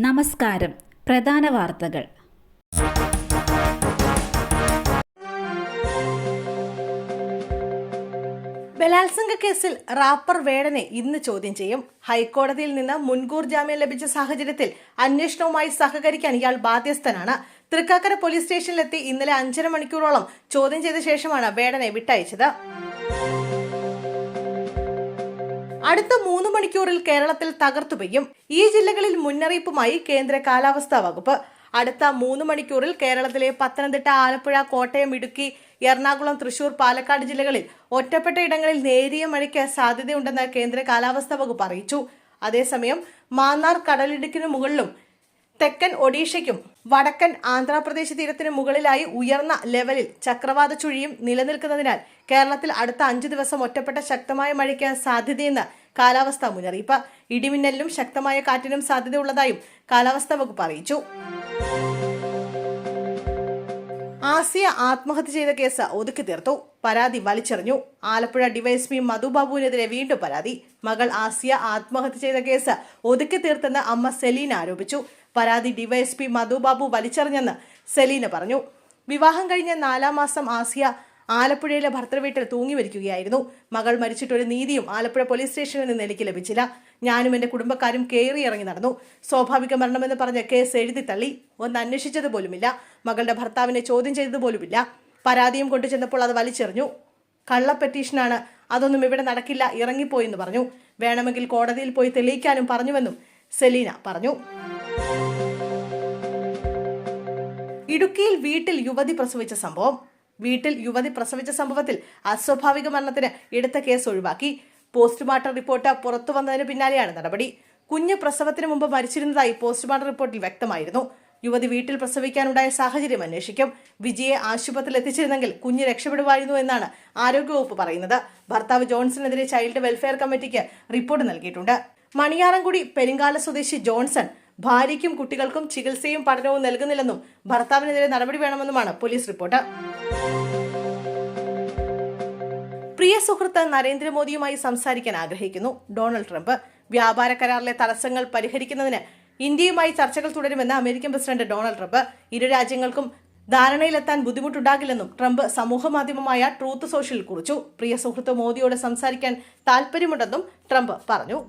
നമസ്കാരം. പ്രധാന വാർത്തകൾ. ബലാത്സംഗ കേസിൽ റാപ്പർ വേടനെ ഇന്ന് ചോദ്യം ചെയ്യും. ഹൈക്കോടതിയിൽ നിന്ന് മുൻകൂർ ജാമ്യം ലഭിച്ച സാഹചര്യത്തിൽ അന്വേഷണവുമായി സഹകരിക്കാൻ ഇയാൾ ബാധ്യസ്ഥനാണ്. തൃക്കാക്കര പോലീസ് സ്റ്റേഷനിലെത്തി ഇന്നലെ 5.5 മണിക്കൂറോളം ചോദ്യം ചെയ്ത ശേഷമാണ് വേടനെ വിട്ടയച്ചത്. അടുത്ത 3 മണിക്കൂറിൽ കേരളത്തിൽ തകർത്തു പെയ്യും. ഈ ജില്ലകളിൽ മുന്നറിയിപ്പുമായി കേന്ദ്ര കാലാവസ്ഥാ വകുപ്പ്. അടുത്ത 3 മണിക്കൂറിൽ കേരളത്തിലെ പത്തനംതിട്ട, ആലപ്പുഴ, കോട്ടയം, ഇടുക്കി, എറണാകുളം, തൃശൂർ, പാലക്കാട് ജില്ലകളിൽ ഒറ്റപ്പെട്ട ഇടങ്ങളിൽ നേരിയ മഴയ്ക്ക് സാധ്യതയുണ്ടെന്ന് കേന്ദ്ര കാലാവസ്ഥാ വകുപ്പ് അറിയിച്ചു. അതേസമയം മാന്നാർ കടലിടുക്കിനു മുകളിലും തെക്കൻ ഒഡീഷയ്ക്കും വടക്കൻ ആന്ധ്രാപ്രദേശ് തീരത്തിന് മുകളിലായി ഉയർന്ന ലെവലിൽ ചക്രവാത ചുഴിയും നിലനിൽക്കുന്നതിനാൽ കേരളത്തിൽ അടുത്ത 5 ദിവസം ഒറ്റപ്പെട്ട ശക്തമായ മഴയ്ക്ക് സാധ്യതയെന്ന് കാലാവസ്ഥാ മുന്നറിയിപ്പ്. ഇടിമിന്നലിനും ശക്തമായ കാറ്റിനും സാധ്യതയുള്ളതായും കാലാവസ്ഥാ വകുപ്പ് അറിയിച്ചു. ആസിയ ആത്മഹത്യ ചെയ്ത കേസ് ഒതുക്കി തീർത്തു. പരാതി വലിച്ചെറിഞ്ഞു. ആലപ്പുഴ ഡിവൈഎസ്പി മധുബാബുവിനെതിരെ വീണ്ടും പരാതി. മകൾ ആസിയ ആത്മഹത്യ ചെയ്ത കേസ് ഒതുക്കി തീർത്തെന്ന് അമ്മ സെലീന ആരോപിച്ചു. പരാതി ഡിവൈഎസ്പി മധുബാബു വലിച്ചെറിഞ്ഞെന്ന് സെലീന പറഞ്ഞു. വിവാഹം കഴിഞ്ഞ 4-ാം മാസം ആസിയ ആലപ്പുഴയിലെ ഭർത്തൃവീട്ടിൽ തൂങ്ങി മരിക്കുകയായിരുന്നു. മകൾ മരിച്ചിട്ടൊരു നീതിയും ആലപ്പുഴ പോലീസ് സ്റ്റേഷനിൽ നിന്ന് എനിക്ക് ലഭിച്ചില്ല. ഞാനും എന്റെ കുടുംബക്കാരും കയറി ഇറങ്ങി നടന്നു. സ്വാഭാവിക മരണമെന്ന് പറഞ്ഞ് കേസ് എഴുതി തള്ളി. ഒന്ന് അന്വേഷിച്ചത് പോലുമില്ല. മകളുടെ ഭർത്താവിനെ ചോദ്യം ചെയ്തത് പോലുമില്ല. പരാതിയും കൊണ്ടു ചെന്നപ്പോൾ അത് വലിച്ചെറിഞ്ഞു. കള്ള പെറ്റീഷനാണ്, അതൊന്നും ഇവിടെ നടക്കില്ല, ഇറങ്ങിപ്പോയെന്ന് പറഞ്ഞു. വേണമെങ്കിൽ കോടതിയിൽ പോയി തെളിയിക്കാനും പറഞ്ഞുവെന്നും സെലീന പറഞ്ഞു. ഇടുക്കിയിൽ വീട്ടിൽ യുവതി പ്രസവിച്ച സംഭവത്തിൽ അസ്വാഭാവിക മരണത്തിന് എടുത്ത കേസ് ഒഴിവാക്കി. പോസ്റ്റ്മോർട്ടം റിപ്പോർട്ട് പുറത്തു വന്നതിന് പിന്നാലെയാണ് നടപടി. കുഞ്ഞ് പ്രസവത്തിന് മുമ്പ് മരിച്ചിരുന്നതായി പോസ്റ്റ്മോർട്ടം റിപ്പോർട്ടിൽ വ്യക്തമായിരുന്നു. യുവതി വീട്ടിൽ പ്രസവിക്കാനുണ്ടായ സാഹചര്യം അന്വേഷിക്കും. വിജയെ ആശുപത്രിയിൽ എത്തിച്ചിരുന്നെങ്കിൽ കുഞ്ഞ് രക്ഷപ്പെടുമായിരുന്നു എന്നാണ് ആരോഗ്യവകുപ്പ് പറയുന്നത്. ഭർത്താവ് ജോൺസണെതിരെ ചൈൽഡ് വെൽഫെയർ കമ്മിറ്റിക്ക് റിപ്പോർട്ട് നൽകിയിട്ടുണ്ട്. മണിയാറൻകുടി പെരിങ്കാല സ്വദേശി ജോൺസൺ ഭാര്യയ്ക്കും കുട്ടികൾക്കും ചികിത്സയും പഠനവും നൽകുന്നില്ലെന്നും ഭർത്താവിനെതിരെ നടപടി വേണമെന്നുമാണ് പോലീസ് റിപ്പോർട്ട്. പ്രിയ സുഹൃത്ത് നരേന്ദ്രമോദിയുമായി സംസാരിക്കാൻ ആഗ്രഹിക്കുന്നു ഡൊണാൾഡ് ട്രംപ്. വ്യാപാര കരാറിലെ തടസ്സങ്ങൾ പരിഹരിക്കുന്നതിന് ഇന്ത്യയുമായി ചർച്ചകൾ തുടരുമെന്ന് അമേരിക്കൻ പ്രസിഡന്റ് ഡൊണാൾഡ് ട്രംപ്. ഇരു രാജ്യങ്ങൾക്കും ധാരണയിലെത്താൻ ബുദ്ധിമുട്ടുണ്ടാകില്ലെന്നും ട്രംപ് സമൂഹമാധ്യമമായ ട്രൂത്ത് സോഷ്യലിൽ കുറിച്ചു. പ്രിയ സുഹൃത്ത് മോദിയോട് സംസാരിക്കാൻ താൽപര്യമുണ്ടെന്നും ട്രംപ് പറഞ്ഞു.